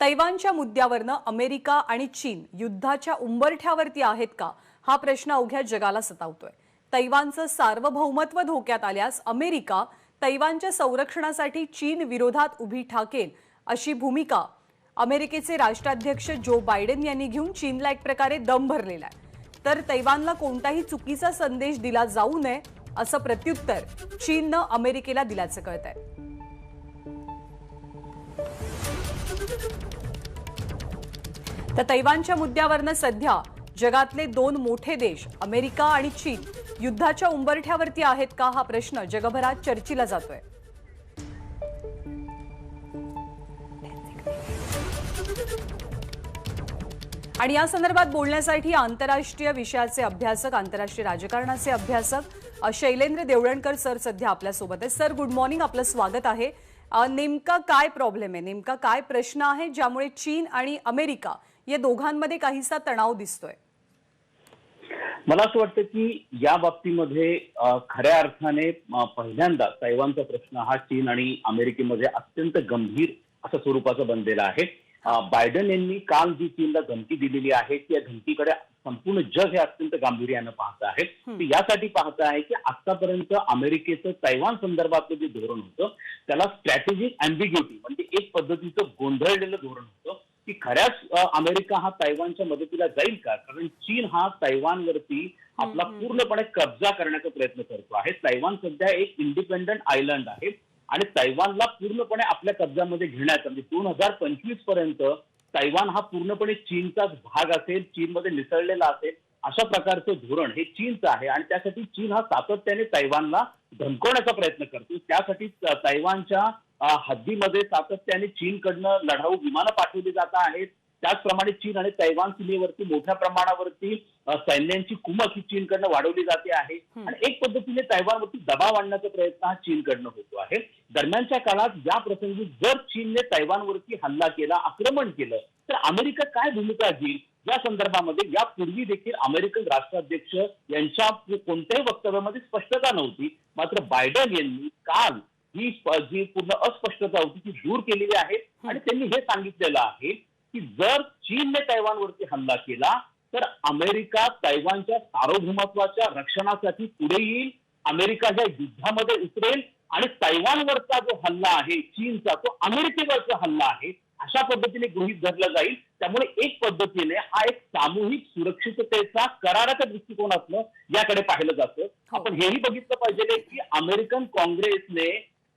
तैवानच्या मुद्द्यावरनं अमेरिका आणि चीन युद्धाच्या उंबरठ्यावरती आहेत का हा प्रश्न अवघ्या जगाला सतावतोय। तैवानचं सार्वभौमत्व धोक्यात आल्यास अमेरिका तैवानच्या संरक्षणासाठी चीन विरोधात उभी ठाकेल अशी भूमिका अमेरिकेचे राष्ट्राध्यक्ष जो बायडेन यांनी घेऊन चीनला एक प्रकारे दम भरलेला आहे। तर तैवानला कोणताही चुकीचा संदेश दिला जाऊ नये असं प्रत्युत्तर चीननं अमेरिकेला दिल्याचं कळतंय। तर तैवानच्या मुद्द्यावरनं सध्या जगातले दोन मोठे देश अमेरिका आणि चीन युद्धाच्या उंबरठ्यावरती आहेत का हा प्रश्न जगभरात चर्चिला जातोय। आणि या संदर्भात बोलण्यासाठी आंतरराष्ट्रीय विषयाचे अभ्यासक आंतरराष्ट्रीय राजकारणाचे अभ्यासक शैलेंद्र देवळणकर सर सध्या आपल्या सोबत आहेत। सर गुड मॉर्निंग, आपलं स्वागत आहे। नेमका काय प्रॉब्लेम आहे, नेमका काय प्रश्न आहे ज्यामुळे चीन आणि अमेरिका या दोघांमध्ये काहीसा तणाव दिसतोय? मला असं वाटतं की या बाबतीमध्ये खऱ्या अर्थाने पहिल्यांदा तैवानचा प्रश्न हा चीन आणि अमेरिकेमध्ये अत्यंत गंभीर अशा स्वरूपाचा बनलेला आहे। बायडन यांनी काल जी चीनला धमकी दिलेली आहे त्या धमकीकडे संपूर्ण जग हे अत्यंत गांभीर्यानं पाहत आहे। ते यासाठी पाहत आहे की आतापर्यंत अमेरिकेचं तैवान संदर्भातलं जे धोरण होतं त्याला स्ट्रॅटेजिक अँबिग्युटी म्हणजे एक पद्धतीचं गोंधळलेलं धोरण होतं की खऱ्याच अमेरिका हा तैवानच्या मदतीला जाईल का, कारण चीन हा तैवानवरती आपला पूर्णपणे कब्जा करण्याचा प्रयत्न करतो आहे। तैवान सध्या एक इंडिपेंडंट आयलंड आहे आणि तैवानला पूर्णपणे आपल्या कब्जामध्ये घेण्याचा म्हणजे 2025 पर्यंत तैवान हा पूर्णपणे चीनचाच भाग असेल, चीनमध्ये मिसळलेला असेल अशा प्रकारचं धोरण हे चीनचं आहे आणि त्यासाठी चीन हा सातत्याने तैवानला धमकवण्याचा प्रयत्न करतो। त्यासाठी तैवानच्या हद्दीमध्ये सातत्याने चीनकडनं लढाऊ विमानं पाठवली जात आहेत। त्याचप्रमाणे चीन आणि तैवान सीमेवरती मोठ्या प्रमाणावरती सैन्यांची कुमक ही चीनकडनं वाढवली जाते आहे आणि एक पद्धतीने तैवानवरती दबाव आणण्याचा प्रयत्न हा चीनकडनं होतो आहे। दरम्यानच्या काळात या प्रसंगी जर चीनने तैवानवरती हल्ला केला, आक्रमण केलं तर अमेरिका काय भूमिका घेईल या संदर्भामध्ये यापूर्वी देखील अमेरिकन राष्ट्राध्यक्ष यांच्या कोणत्याही वक्तव्यामध्ये स्पष्टता नव्हती। मात्र बायडन यांनी काल ही जी पूर्ण अस्पष्टता होती ती दूर केलेली आहे आणि त्यांनी हे सांगितलेलं आहे की जर चीनने तैवानवरती हल्ला केला तर अमेरिका तैवानच्या सार्वभौमत्वाच्या रक्षणासाठी पुढे येईल, अमेरिका या युद्धामध्ये उतरेल आणि तैवानवरचा जो हल्ला आहे चीनचा तो अमेरिकेवरचा हल्ला आहे अशा पद्धतीने गृहीत धरला जाईल। त्यामुळे एक पद्धतीने हा एक सामूहिक सुरक्षिततेचा कराराच्या दृष्टिकोनातनं याकडे पाहिलं जातं। आपण हेही बघितलं पाहिजे की अमेरिकन काँग्रेसने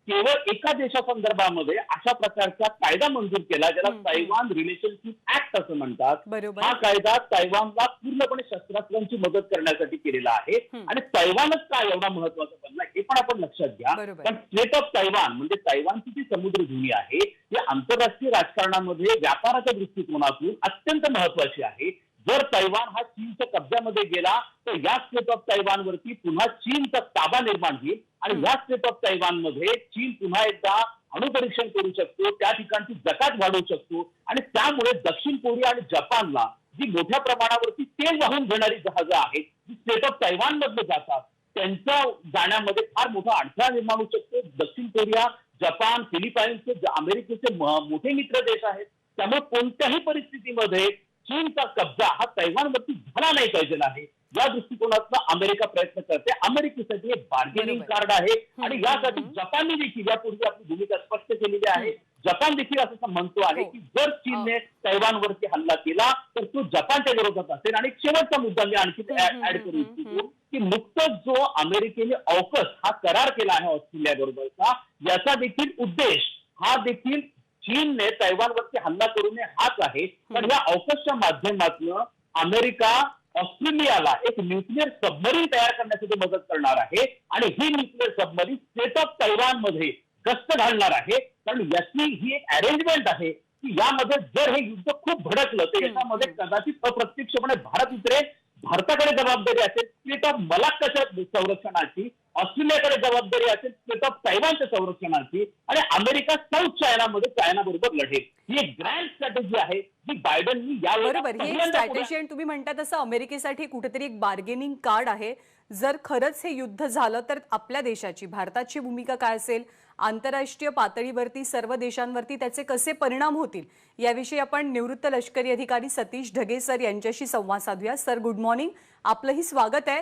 केवळ एका देशासंदर्भामध्ये अशा प्रकारचा कायदा मंजूर केला ज्याला तैवान रिलेशनशिप ऍक्ट असं म्हणतात। हा कायदा तैवानला पूर्णपणे शस्त्रास्त्रांची मदत करण्यासाठी केलेला आहे आणि तैवानच का एवढा महत्वाचा बनला हे पण आपण लक्षात घ्या। पण स्टेट ऑफ तैवान म्हणजे तैवानची जी समुद्रभूमी आहे ही आंतरराष्ट्रीय राजकारणामध्ये व्यापाराच्या दृष्टिकोनातून अत्यंत महत्वाची आहे। जर तैवान हा चीनच्या कब्जामध्ये गेला तर या स्टेट ऑफ तैवानवरती पुन्हा चीनचा ताबा निर्माण होईल आणि या स्टेट ऑफ तैवानमध्ये चीन पुन्हा एकदा अणुपरीक्षण करू शकतो, त्या ठिकाणची जकात वाढवू शकतो आणि त्यामुळे दक्षिण कोरिया आणि जपानला जी मोठ्या प्रमाणावरती तेल वाहून घेणारी जहाजं आहेत जी स्टेट ऑफ तैवान मधले जातात त्यांच्या जाण्यामध्ये फार मोठा अडथळा निर्माण होऊ शकतो। दक्षिण कोरिया, जपान, फिलिपाईन्स अमेरिकेचे मोठे मित्र देश आहेत। त्यामुळे कोणत्याही परिस्थितीमध्ये चीनचा कब्जा हा तैवानवरती झाला नाही पाहिजे आहे या दृष्टिकोनातून अमेरिका प्रयत्न करते। अमेरिकेसाठी एक बार्गेनिंग कार्ड आहे आणि यासाठी जपानने देखील यापूर्वी आपली भूमिका स्पष्ट केलेली आहे। जपान देखील असं म्हणतो आहे की जर चीनने तैवानवरती हल्ला केला तर तो जपानच्या विरोधात असेल। आणि शेवटचा मुद्दा मी आणखी ऍड करू इच्छितो की नुकतंच जो अमेरिकेने ऑकस हा करार केला आहे ऑस्ट्रेलिया बरोबरचा याचा देखील उद्देश हा देखील चीनने तैवानवरती हल्ला करू नये हाच आहे। पण या ऑकसच्या माध्यमातून अमेरिका ऑस्ट्रेलियाला एक न्यूक्लिअर सबमरीन तयार करण्यासाठी मदत करणार आहे आणि ही nuclear submarine strait of Taiwan मध्ये गस्त घालणार आहे। कारण याची ही एक अरेंजमेंट आहे की यामध्ये जर हे युद्ध खूप भडकलं तर याच्यामध्ये कदाचित अप्रत्यक्षपणे भारत उतरेल, भारताकडे जबाबदारी असेल स्टेट ऑफ मलाक्काच्या संरक्षणाची, ऑस्ट्रेलियाकडे जबाबदारी असेल स्टेट ऑफ तैवानच्या संरक्षणाची आणि अमेरिका साऊथ चायनामध्ये चायना बरोबर लढेल। ही एक ग्रँड स्ट्रॅटेजी आहे जी बायडननी यावेळी बरोबर ही स्ट्रॅटेजी आणि तुम्ही म्हणता तसं अमेरिकेसाठी कुठेतरी एक बार्गेनिंग कार्ड आहे जर खरंच हे युद्ध झालं तर आपल्या देशाची, भारताची भूमिका काय असेल, आंतरराष्ट्रीय पातळीवरती सर्व देशांवरती त्याचे कसे परिणाम होतील, याविषयी आपण निवृत्त लष्करी अधिकारी सतीश ढगे सर यांच्याशी संवाद साधूया. सर, गुड मॉर्निंग, आपलंही स्वागत आहे.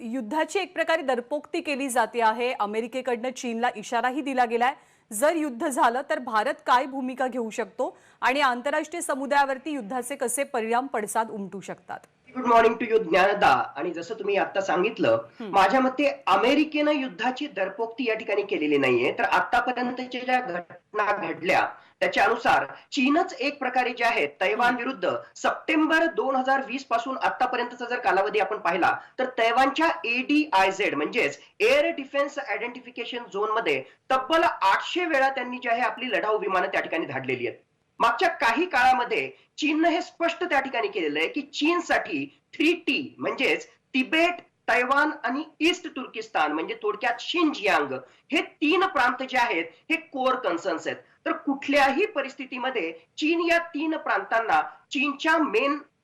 युद्धाची एक प्रकारे दरपोक्ती केली जाते आहे, अमेरिकेकडनं चीनला इशाराही दिला गेलाय. जर युद्ध झालं तर भारत काय भूमिका घेऊ शकतो आणि आंतरराष्ट्रीय समुदायावरती युद्धाचे कसे परिणाम पडसाद उमटू शकतात? Good morning to you Dnyanada. आणि जसं तुम्ही आता सांगितलं, माझ्या मते अमेरिकेनं युद्धाची दरपोक्ती या ठिकाणी केलेली नाहीये. तर आतापर्यंतच्या ज्या घटना घडल्या त्याच्या अनुसार चीनच एक प्रकारे जे आहे तैवान विरुद्ध सप्टेंबर 2020 पासून आतापर्यंतचा जर कालावधी आपण पाहिला तर तैवानच्या ADIZ म्हणजेच एअर डिफेन्स आयडेंटिफिकेशन झोन मध्ये तब्बल 800 वेळा त्यांनी जे आहे आपली लढाऊ विमानं त्या ठिकाणी धाडलेली आहेत. मागच्या काही काळामध्ये चीननं हे स्पष्ट त्या ठिकाणी केलेलं आहे की चीनसाठी 3T म्हणजेच तिबेट, तैवान आणि ईस्ट तुर्किस्तान म्हणजे थोडक्यात शिनजियांग हे 3 प्रांत जे आहेत हे कोर कन्सर्न्स आहेत. तर कुठल्याही परिस्थितीमध्ये चीन या 3 प्रांतांना चीनच्या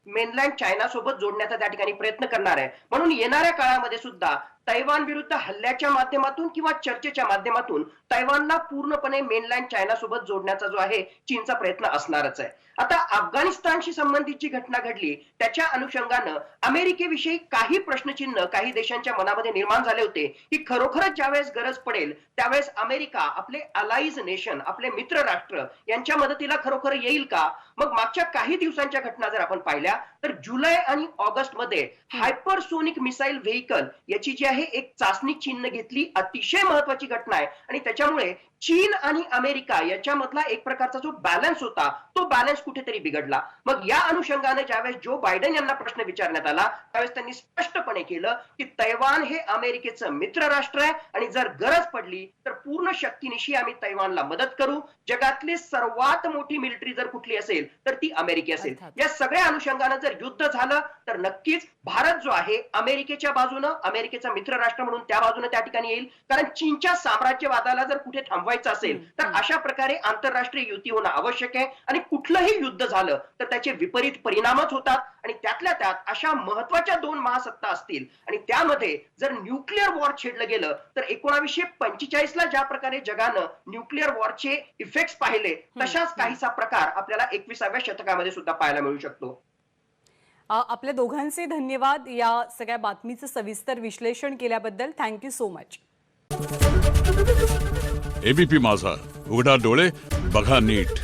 मेनलँड चायना सोबत जोडण्याचा त्या ठिकाणी प्रयत्न करणार आहे. म्हणून येणाऱ्या काळामध्ये सुद्धा तैवान विरुद्ध हल्ल्याच्या माध्यमातून किंवा चर्चेच्या माध्यमातून तैवानला पूर्णपणे मेनलँड चायना सोबत जोडण्याचा जो आहे चीनचा प्रयत्न असणारच आहे. आता अफगाणिस्तानशी संबंधित जी घटना घडली त्याच्या अनुषंगानं अमेरिकेविषयी काही प्रश्नचिन्ह काही देशांच्या मनामध्ये निर्माण झाले होते की खरोखरच ज्यावेळेस गरज पडेल त्यावेळेस अमेरिका आपले अलाइज नेशन, आपले मित्र राष्ट्र यांच्या मदतीला खरोखर येईल का? मग मागच्या काही दिवसांच्या घटना जर आपण पाहिल्या तर जुलै आणि ऑगस्ट मध्ये हायपरसोनिक मिसाईल व्हेइकल याची जी आहे एक चाचणी चीनने घेतली. अतिशय महत्वाची घटना आहे आणि त्याच्यामुळे चीन आणि अमेरिका याच्यामधला एक प्रकारचा जो बॅलन्स होता तो बॅलन्स कुठेतरी बिघडला. मग या अनुषंगाने ज्यावेळेस जो बायडन यांना प्रश्न विचारण्यात आला त्यावेळेस त्यांनी स्पष्टपणे केलं की तैवान हे अमेरिकेचं मित्र राष्ट्र आहे आणि जर गरज पडली तर पूर्ण शक्तीनिशी आम्ही तैवानला मदत करू. जगातली सर्वात मोठी मिलिटरी जर कुठली असेल तर ती अमेरिका असेल. या सगळ्या अनुषंगाने जर युद्ध झालं तर नक्कीच भारत जो आहे अमेरिकेच्या बाजूनं, अमेरिकेचा मित्र राष्ट्र म्हणून त्या बाजूने त्या ठिकाणी येईल. कारण चीनच्या साम्राज्यवादाला जर कुठे थांबवायचं असेल तर अशा प्रकारे आंतरराष्ट्रीय युती होणं आवश्यक आहे. आणि कुठलंही युद्ध झालं तर त्याचे विपरीत परिणामच होतात आणि त्यातल्या त्यात अशा महत्वाच्या 2 महासत्ता असतील आणि त्यामध्ये जर न्यूक्लिअर वॉर छेडलं गेलं तर 1945 ला ज्या प्रकारे जगानं न्यूक्लिअर वॉरचे इफेक्ट्स पाहिले तशाच काहीसा प्रकार आपल्याला 21व्या शतकामध्ये सुद्धा पाहायला मिळू शकतो. आपल्या दोघांचे धन्यवाद या सगळ्या बातमीचं सविस्तर विश्लेषण केल्याबद्दल. Thank you so much. एबीपी माझा, उघडा डोळे बघा नीट.